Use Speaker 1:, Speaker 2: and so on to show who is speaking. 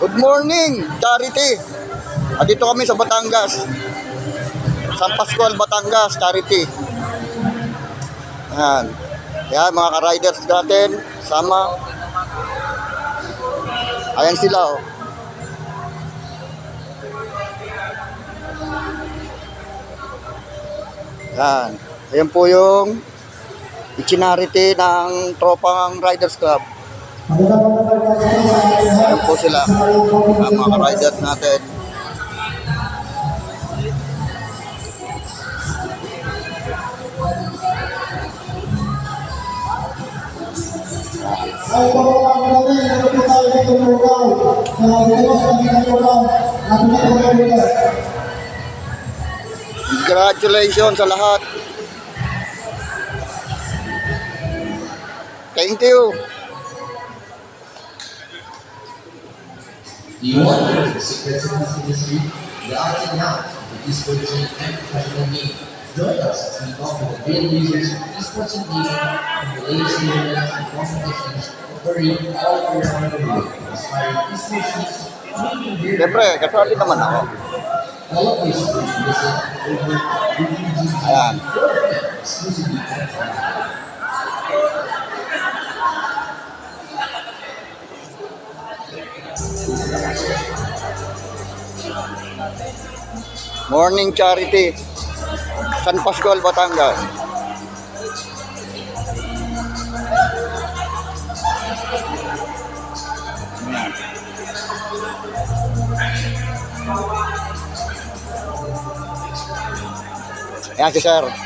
Speaker 1: Good morning, Charity. Dito kami sa Batangas. San Pascual, Batangas, Charity. Ayan. Ayan, mga ka-riders natin. Sama. Ayan sila, oh. Ayan. Ayan po yung ichinarity ng Tropang Riders Club. Ayan po sila. Ayan, mga ka-riders natin. Congratulations sa lahat. Thank you.
Speaker 2: The owner of the secrets of this industry, the art and health of the esports team and professional game. Join us as we talk with the real users of esports and gaming and the latest tournaments and competitions occurring all around the world, inspiring esports teams, making their
Speaker 1: Siyempre, kasali naman ako.
Speaker 2: all of these visit over
Speaker 1: Ayan.
Speaker 2: exclusively
Speaker 1: Morning Charity. San Pascual, Batangas. Ayan si Sir.